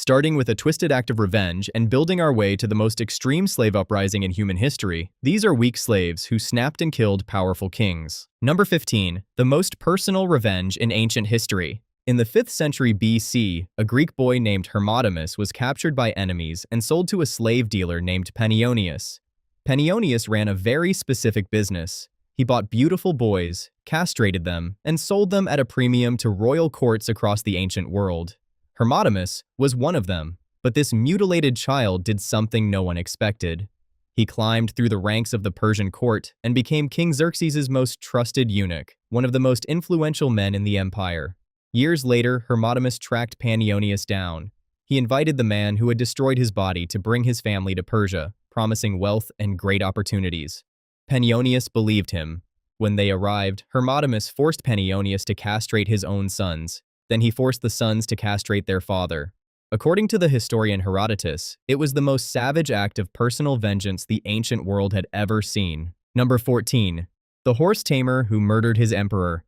Starting with a twisted act of revenge and building our way to the most extreme slave uprising in human history, these are weak slaves who snapped and killed powerful kings. Number 15. The most personal revenge in ancient history. In the 5th century BC, a Greek boy named Hermodamus was captured by enemies and sold to a slave dealer named Panionius. Panionius ran a very specific business. He bought beautiful boys, castrated them, and sold them at a premium to royal courts across the ancient world. Hermodamus was one of them, but this mutilated child did something no one expected. He climbed through the ranks of the Persian court and became King Xerxes' most trusted eunuch, one of the most influential men in the empire. Years later, Hermodamus tracked Panionius down. He invited the man who had destroyed his body to bring his family to Persia, promising wealth and great opportunities. Panionius believed him. When they arrived, Hermodamus forced Panionius to castrate his own sons. Then he forced the sons to castrate their father. According to the historian Herodotus, it was the most savage act of personal vengeance the ancient world had ever seen. Number 14. The horse tamer who murdered his emperor.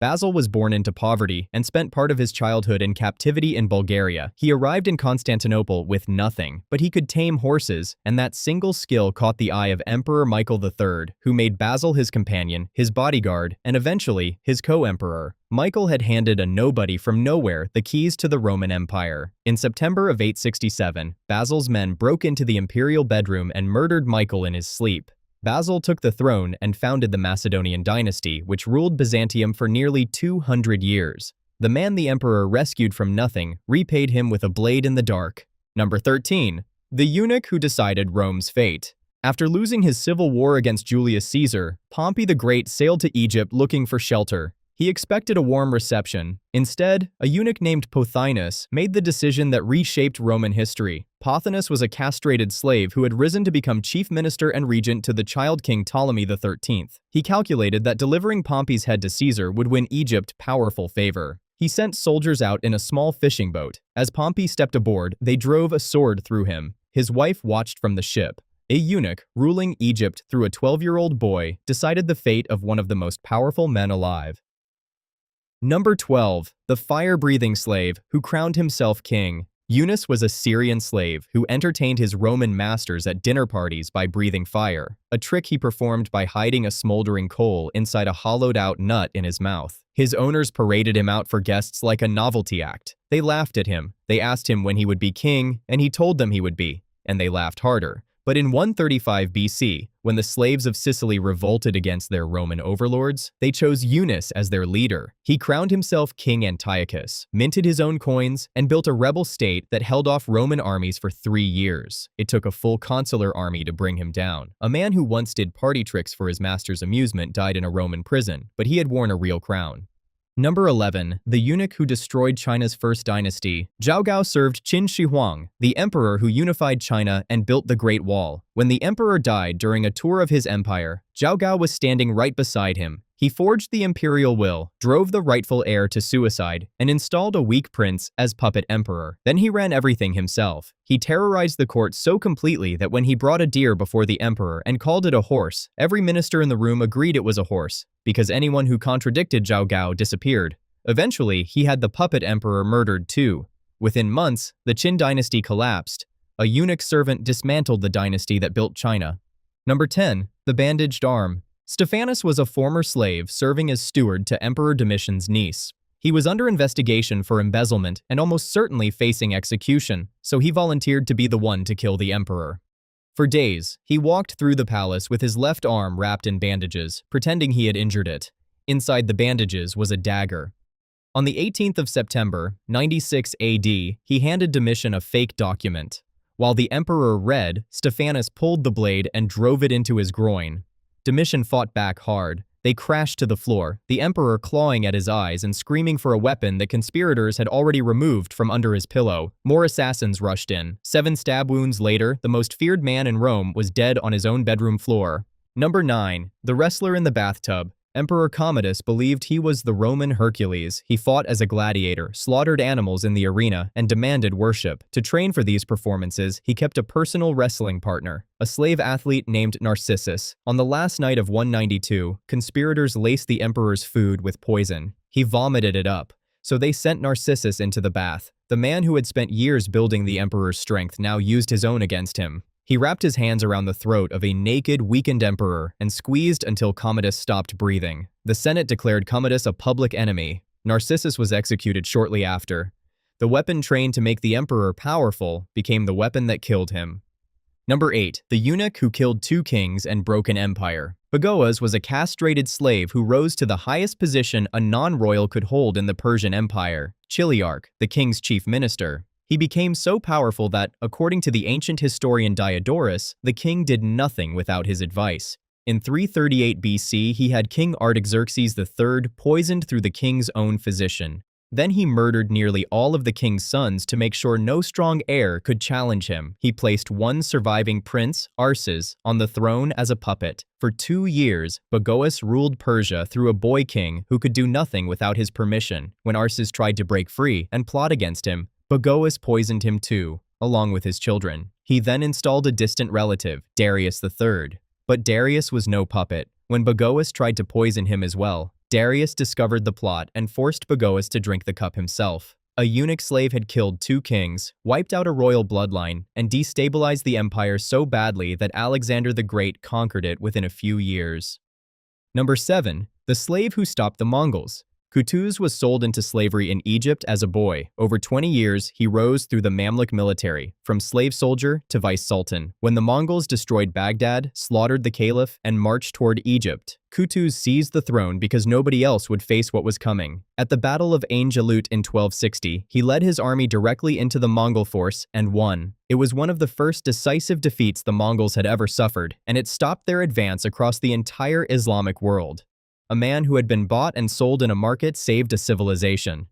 Basil was born into poverty and spent part of his childhood in captivity in Bulgaria. He arrived in Constantinople with nothing, but he could tame horses, and that single skill caught the eye of Emperor Michael III, who made Basil his companion, his bodyguard, and eventually his co-emperor. Michael had handed a nobody from nowhere the keys to the Roman Empire. In September of 867, Basil's men broke into the imperial bedroom and murdered Michael in his sleep. Basil took the throne and founded the Macedonian dynasty, which ruled Byzantium for nearly 200 years. The man the emperor rescued from nothing repaid him with a blade in the dark. Number 13. The eunuch who decided Rome's fate. After losing his civil war against Julius Caesar, Pompey the Great sailed to Egypt looking for shelter. He expected a warm reception. Instead, a eunuch named Pothinus made the decision that reshaped Roman history. Pothinus was a castrated slave who had risen to become chief minister and regent to the child king Ptolemy XIII. He calculated that delivering Pompey's head to Caesar would win Egypt powerful favor. He sent soldiers out in a small fishing boat. As Pompey stepped aboard, they drove a sword through him. His wife watched from the ship. A eunuch, ruling Egypt through a 12-year-old boy, decided the fate of one of the most powerful men alive. Number 12. The fire-breathing slave who crowned himself king. Eunice was a Syrian slave who entertained his Roman masters at dinner parties by breathing fire, a trick he performed by hiding a smoldering coal inside a hollowed-out nut in his mouth. His owners paraded him out for guests like a novelty act. They laughed at him. They asked him when he would be king, and he told them he would be, and they laughed harder. But in 135 BC, when the slaves of Sicily revolted against their Roman overlords, they chose Eunice as their leader. He crowned himself King Antiochus, minted his own coins, and built a rebel state that held off Roman armies for 3 years. It took a full consular army to bring him down. A man who once did party tricks for his master's amusement died in a Roman prison, but he had worn a real crown. Number 11. The eunuch who destroyed China's first dynasty. Zhao Gao served Qin Shi Huang, the emperor who unified China and built the Great Wall. When the emperor died during a tour of his empire, Zhao Gao was standing right beside him. He forged the imperial will, drove the rightful heir to suicide, and installed a weak prince as puppet emperor. Then he ran everything himself. He terrorized the court so completely that when he brought a deer before the emperor and called it a horse, every minister in the room agreed it was a horse, because anyone who contradicted Zhao Gao disappeared. Eventually, he had the puppet emperor murdered too. Within months, the Qin dynasty collapsed. A eunuch servant dismantled the dynasty that built China. Number 10. The bandaged arm. Stephanus was a former slave serving as steward to Emperor Domitian's niece. He was under investigation for embezzlement and almost certainly facing execution, so he volunteered to be the one to kill the emperor. For days, he walked through the palace with his left arm wrapped in bandages, pretending he had injured it. Inside the bandages was a dagger. On the 18th of September, 96 AD, he handed Domitian a fake document. While the emperor read, Stephanus pulled the blade and drove it into his groin. Domitian fought back hard. They crashed to the floor, the emperor clawing at his eyes and screaming for a weapon that conspirators had already removed from under his pillow. More assassins rushed in. 7 stab wounds later, the most feared man in Rome was dead on his own bedroom floor. Number 9. The wrestler in the bathtub. Emperor Commodus believed he was the Roman Hercules. He fought as a gladiator, slaughtered animals in the arena, and demanded worship. To train for these performances, he kept a personal wrestling partner, a slave athlete named Narcissus. On the last night of 192, conspirators laced the emperor's food with poison. He vomited it up. So they sent Narcissus into the bath. The man who had spent years building the emperor's strength now used his own against him. He wrapped his hands around the throat of a naked, weakened emperor and squeezed until Commodus stopped breathing. The Senate declared Commodus a public enemy. Narcissus was executed shortly after. The weapon trained to make the emperor powerful became the weapon that killed him. Number 8. The eunuch who killed 2 kings and broke an empire. Bagoas was a castrated slave who rose to the highest position a non-royal could hold in the Persian Empire, Chiliarch, the king's chief minister. He became so powerful that, according to the ancient historian Diodorus, the king did nothing without his advice. In 338 BC, he had King Artaxerxes III poisoned through the king's own physician. Then he murdered nearly all of the king's sons to make sure no strong heir could challenge him. He placed one surviving prince, Arses, on the throne as a puppet. For 2 years, Bagoas ruled Persia through a boy king who could do nothing without his permission. When Arses tried to break free and plot against him, Bagoas poisoned him too, along with his children. He then installed a distant relative, Darius III. But Darius was no puppet. When Bagoas tried to poison him as well, Darius discovered the plot and forced Bagoas to drink the cup himself. A eunuch slave had killed 2 kings, wiped out a royal bloodline, and destabilized the empire so badly that Alexander the Great conquered it within a few years. Number 7. The slave who stopped the Mongols. Qutuz was sold into slavery in Egypt as a boy. Over 20 years, he rose through the Mamluk military, from slave soldier to vice sultan. When the Mongols destroyed Baghdad, slaughtered the caliph, and marched toward Egypt, Qutuz seized the throne because nobody else would face what was coming. At the Battle of Ain Jalut in 1260, he led his army directly into the Mongol force and won. It was one of the first decisive defeats the Mongols had ever suffered, and it stopped their advance across the entire Islamic world. A man who had been bought and sold in a market saved a civilization.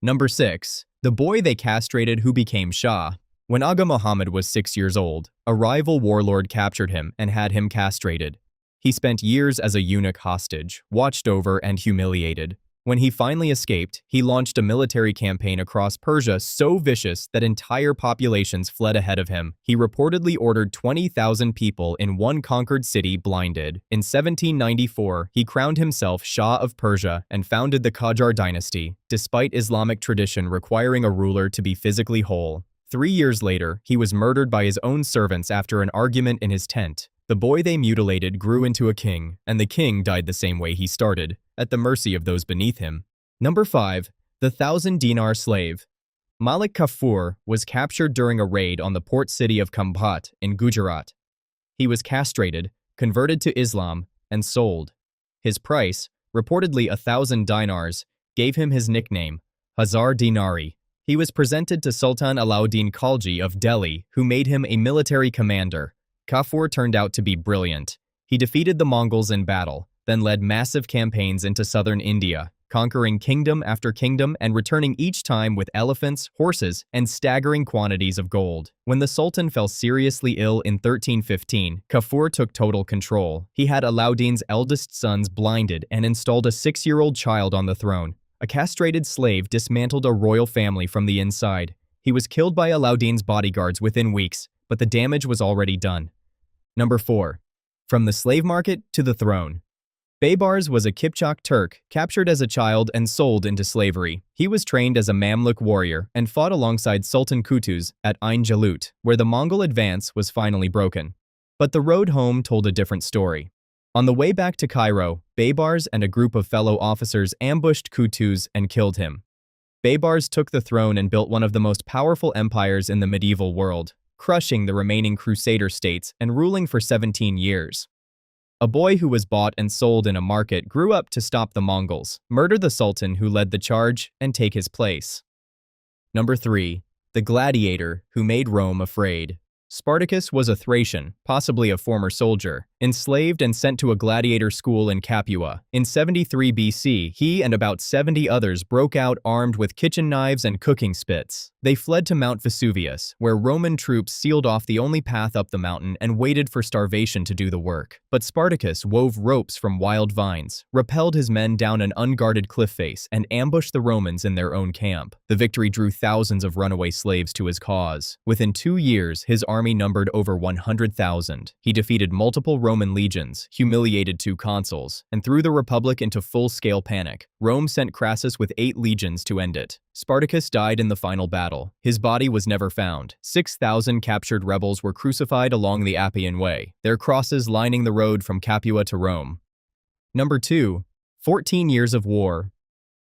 Number 6. The boy they castrated who became Shah. When Aga Muhammad was 6 years old, a rival warlord captured him and had him castrated. He spent years as a eunuch hostage, watched over and humiliated. When he finally escaped, he launched a military campaign across Persia so vicious that entire populations fled ahead of him. He reportedly ordered 20,000 people in one conquered city blinded. In 1794, he crowned himself Shah of Persia and founded the Qajar dynasty, despite Islamic tradition requiring a ruler to be physically whole. 3 years later, he was murdered by his own servants after an argument in his tent. The boy they mutilated grew into a king, and the king died the same way he started, at the mercy of those beneath him. Number 5. The 1,000-dinar slave. Malik Kafur was captured during a raid on the port city of Khambhat in Gujarat. He was castrated, converted to Islam, and sold. His price, reportedly 1,000 dinars, gave him his nickname, Hazar Dinari. He was presented to Sultan Alauddin Khalji of Delhi, who made him a military commander. Kafur turned out to be brilliant. He defeated the Mongols in battle, then led massive campaigns into southern India, conquering kingdom after kingdom and returning each time with elephants, horses, and staggering quantities of gold. When the Sultan fell seriously ill in 1315, Kafur took total control. He had Alauddin's eldest sons blinded and installed a 6-year-old child on the throne. A castrated slave dismantled a royal family from the inside. He was killed by Alauddin's bodyguards within weeks, but the damage was already done. Number 4. From the slave market to the throne. Baybars was a Kipchak Turk captured as a child and sold into slavery. He was trained as a Mamluk warrior and fought alongside Sultan Qutuz at Ain Jalut, where the Mongol advance was finally broken. But the road home told a different story. On the way back to Cairo, Baybars and a group of fellow officers ambushed Qutuz and killed him. Baybars took the throne and built one of the most powerful empires in the medieval world, crushing the remaining Crusader states and ruling for 17 years. A boy who was bought and sold in a market grew up to stop the Mongols, murder the Sultan who led the charge, and take his place. Number 3. The gladiator who made Rome afraid. Spartacus was a Thracian, possibly a former soldier, enslaved and sent to a gladiator school in Capua. In 73 BC, he and about 70 others broke out armed with kitchen knives and cooking spits. They fled to Mount Vesuvius, where Roman troops sealed off the only path up the mountain and waited for starvation to do the work. But Spartacus wove ropes from wild vines, rappelled his men down an unguarded cliff face, and ambushed the Romans in their own camp. The victory drew thousands of runaway slaves to his cause. Within 2 years, his army numbered over 100,000. He defeated multiple Roman legions, humiliated 2 consuls, and threw the Republic into full-scale panic. Rome sent Crassus with 8 legions to end it. Spartacus died in the final battle. His body was never found. 6,000 captured rebels were crucified along the Appian Way, their crosses lining the road from Capua to Rome. Number 2. 14 Years of War.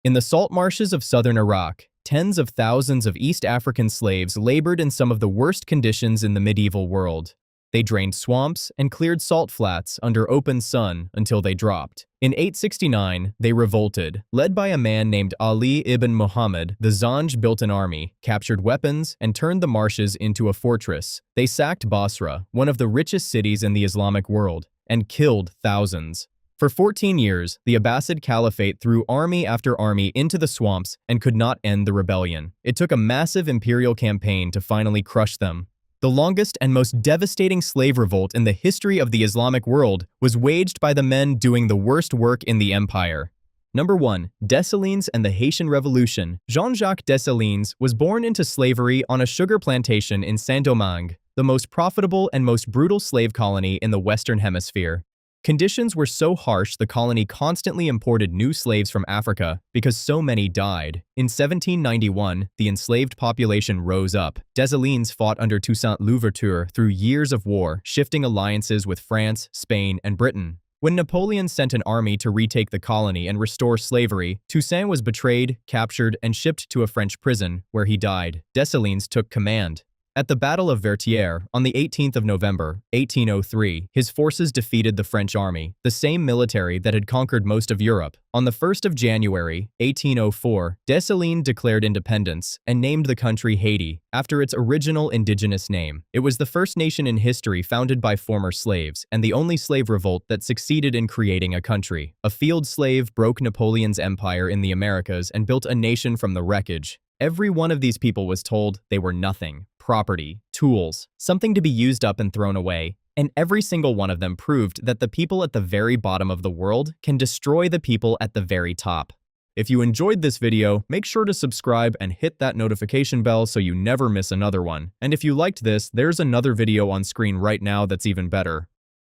In the salt marshes of southern Iraq, tens of thousands of East African slaves labored in some of the worst conditions in the medieval world. They drained swamps and cleared salt flats under open sun until they dropped. In 869, they revolted. Led by a man named Ali ibn Muhammad, the Zanj built an army, captured weapons, and turned the marshes into a fortress. They sacked Basra, one of the richest cities in the Islamic world, and killed thousands. For 14 years, the Abbasid Caliphate threw army after army into the swamps and could not end the rebellion. It took a massive imperial campaign to finally crush them. The longest and most devastating slave revolt in the history of the Islamic world was waged by the men doing the worst work in the empire. Number 1. Dessalines and the Haitian Revolution. Jean-Jacques Dessalines was born into slavery on a sugar plantation in Saint-Domingue, the most profitable and most brutal slave colony in the Western Hemisphere. Conditions were so harsh the colony constantly imported new slaves from Africa because so many died. In 1791, the enslaved population rose up. Dessalines fought under Toussaint Louverture through years of war, shifting alliances with France, Spain, and Britain. When Napoleon sent an army to retake the colony and restore slavery, Toussaint was betrayed, captured, and shipped to a French prison, where he died. Dessalines took command. At the Battle of Vertières, on the 18th of November, 1803, his forces defeated the French army, the same military that had conquered most of Europe. On the 1st of January, 1804, Dessalines declared independence and named the country Haiti, after its original indigenous name. It was the first nation in history founded by former slaves, and the only slave revolt that succeeded in creating a country. A field slave broke Napoleon's empire in the Americas and built a nation from the wreckage. Every one of these people was told they were nothing. Property, tools, something to be used up and thrown away, and every single one of them proved that the people at the very bottom of the world can destroy the people at the very top. If you enjoyed this video, make sure to subscribe and hit that notification bell so you never miss another one. And if you liked this, there's another video on screen right now that's even better.